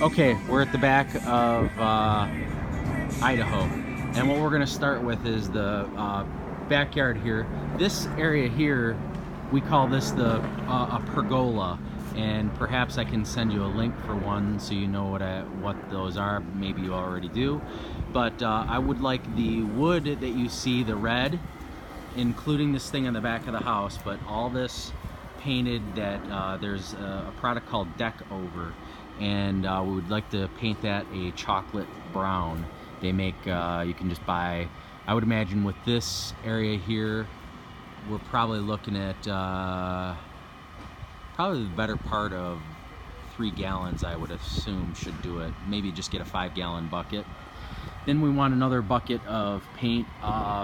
Okay, we're at the back of Idaho, and what we're going to start with is the backyard here. This area here, we call this the a pergola, and perhaps I can send you a link for one so you know what those are. Maybe you already do, but I would like the wood that you see, the red, including this thing on the back of the house, but all this painted. That there's a product called Deck Over, and we would like to paint that a chocolate brown. They make, you can just buy, I would imagine with this area here, we're probably looking at probably the better part of 3 gallons, I would assume, should do it. Maybe just get a 5-gallon bucket. Then we want another bucket of paint.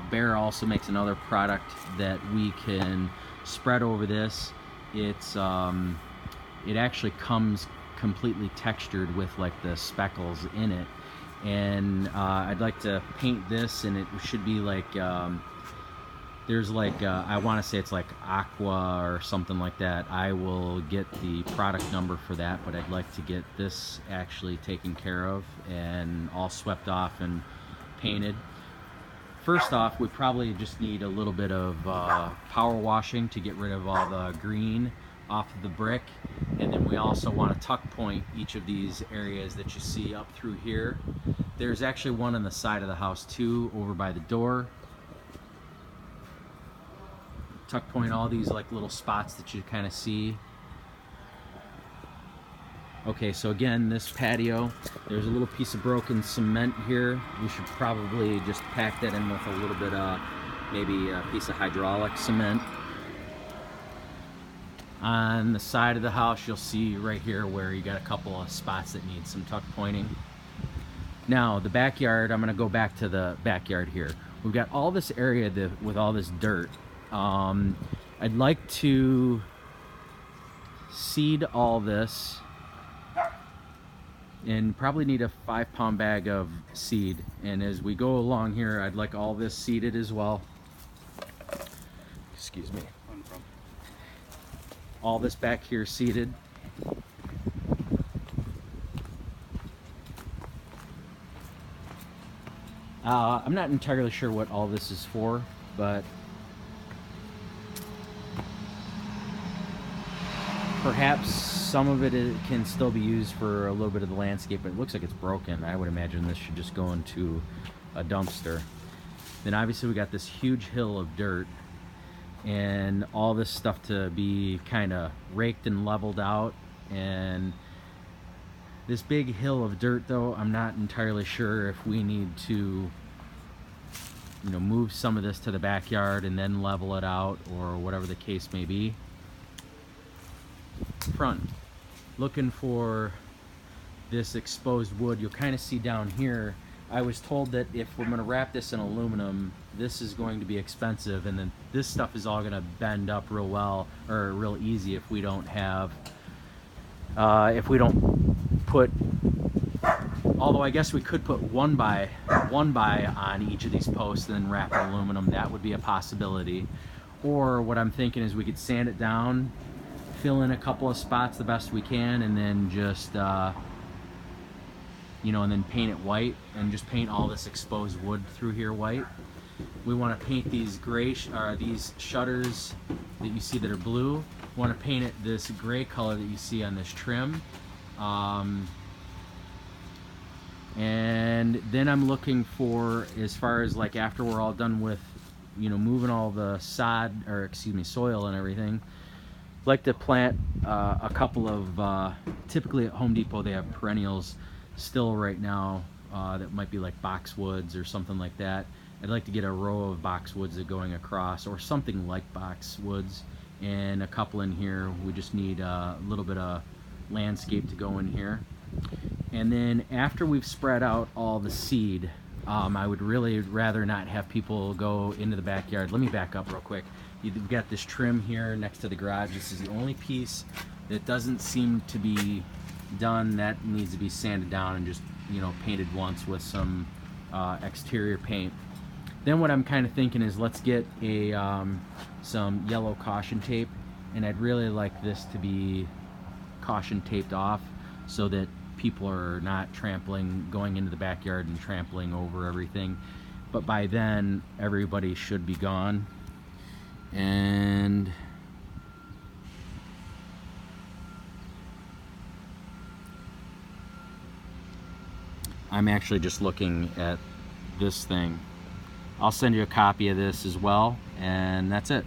Bear also makes another product that we can spread over this. It's it actually comes completely textured with like the speckles in it, and I'd like to paint this, and it should be like there's like I want to say it's like aqua or something like that. I will get the product number for that, but I'd like to get this actually taken care of and all swept off and painted. First off, we probably just need a little bit of power washing to get rid of all the green off of the brick, and then we also want to tuck point each of these areas that you see up through here. There's actually one on the side of the house too, over by the door. Tuck point all these like little spots that you kind of see. Okay, so again, this patio, there's a little piece of broken cement here. We should probably just pack that in with a little bit of maybe a piece of hydraulic cement. On the side of the house, you'll see right here where you got a couple of spots that need some tuck pointing. Now the backyard, I'm going to go back to the backyard here. We've got all this area with all this dirt. I'd like to seed all this, and probably need a 5-pound bag of seed. And as we go along here, I'd like all this seeded as well. Excuse me. All this back here seeded. I'm not entirely sure what all this is for, but perhaps some of it can still be used for a little bit of the landscape, but it looks like it's broken. I would imagine this should just go into a dumpster. Then obviously we got this huge hill of dirt, and all this stuff to be kind of raked and leveled out. And this big hill of dirt, though, I'm not entirely sure if we need to, you know, move some of this to the backyard and then level it out, or whatever the case may be. Front, looking for this exposed wood. You'll kind of see down here, I was told that if we're going to wrap this in aluminum, this is going to be expensive, and then this stuff is all going to bend up real well, or real easy, if we don't have if we don't put, although I guess we could put one by on each of these posts and then wrap in aluminum. That would be a possibility. Or what I'm thinking is we could sand it down, fill in a couple of spots the best we can, and then just you know, and then paint it white, and just paint all this exposed wood through here white. We want to paint these gray these shutters that you see that are blue. We want to paint it this gray color that you see on this trim. And then I'm looking for, as far as like after we're all done with, you know, moving all the sod, or excuse me, soil and everything, like to plant a couple of typically at Home Depot they have perennials still right now that might be like boxwoods or something like that. I'd like to get a row of boxwoods that going across, or something like boxwoods, and a couple in here. We just need a little bit of landscape to go in here. And then after we've spread out all the seed, I would really rather not have people go into the backyard. Let me back up real quick. You've got this trim here next to the garage. This is the only piece that doesn't seem to be done. That needs to be sanded down and just, you know, painted once with some exterior paint. Then what I'm kind of thinking is let's get a some yellow caution tape, and I'd really like this to be caution taped off so that people are not going into the backyard and trampling over everything. But by then, everybody should be gone. And I'm actually just looking at this thing. I'll send you a copy of this as well, and that's it.